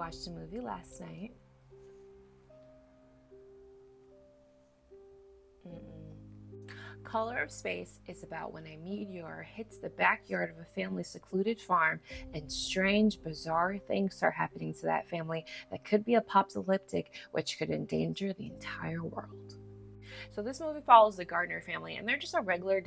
watched a movie last night. Color of Space is about when a meteor hits the backyard of a family's secluded farm and strange, bizarre things start happening to that family that could be apocalyptic, which could endanger the entire world. So this movie follows the Gardner family, and they're just a regular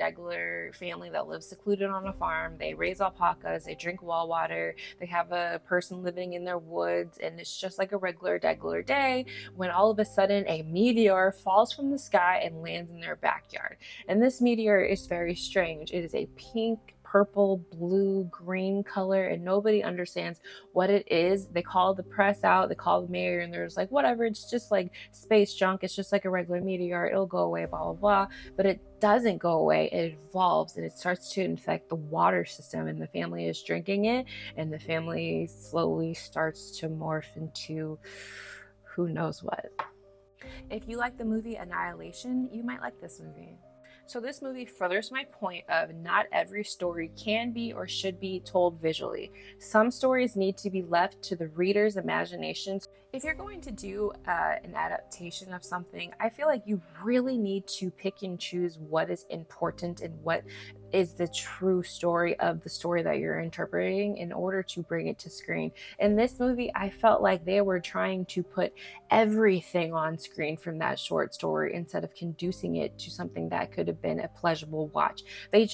family that lives secluded on a farm. They raise alpacas, they drink well water, they have a person living in their woods, and it's just like a regular day when all of a sudden a meteor falls from the sky and lands in their backyard. And this meteor is very strange. It is a pink, purple, blue, green color, and nobody understands what it is. They call the press out, they call the mayor, and they're just like, whatever, it's just like space junk, it's just like a regular meteor, it'll go away, blah blah blah. But it doesn't go away, it evolves and it starts to infect the water system, and the family is drinking it, and the family slowly starts to morph into who knows what. If you like the movie Annihilation, you might like this movie. So this movie furthers my point of not every story can be or should be told visually. Some stories need to be left to the reader's imaginations. If you're going to do an adaptation of something, I feel like you really need to pick and choose what is important and what is the true story of the story that you're interpreting in order to bring it to screen. In this movie, I felt like they were trying to put everything on screen from that short story instead of conducing it to something that could have been a pleasurable watch. They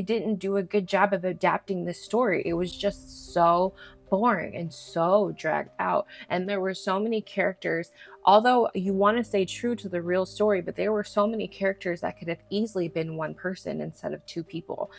didn't do a good job of adapting this story. It was just so boring and so dragged out, and there were so many characters. Although you want to stay true to the real story, but there were so many characters that could have easily been one person instead of two people.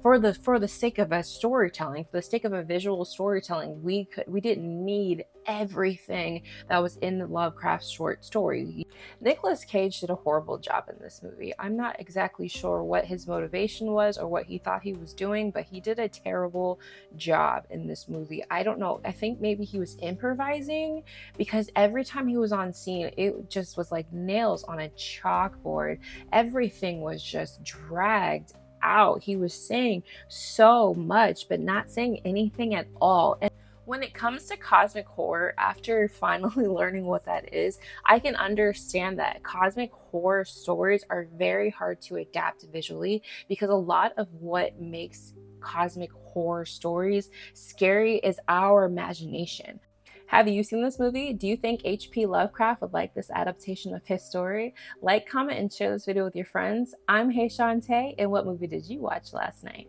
For the sake of a storytelling, for the sake of a visual storytelling, we didn't need everything that was in the Lovecraft short story. Nicolas Cage did a horrible job in this movie. I'm not exactly sure what his motivation was or what he thought he was doing, but he did a terrible job in this movie. I don't know. I think maybe he was improvising, because every time he was on scene, it just was like nails on a chalkboard. Everything was just dragged out. He was saying so much, but not saying anything at all. And when it comes to cosmic horror, after finally learning what that is, I can understand that cosmic horror stories are very hard to adapt visually, because a lot of what makes cosmic horror stories scary is our imagination. Have you seen this movie? Do you think H.P. Lovecraft would like this adaptation of his story? Like, comment, and share this video with your friends. I'm Hey Shantae, and what movie did you watch last night?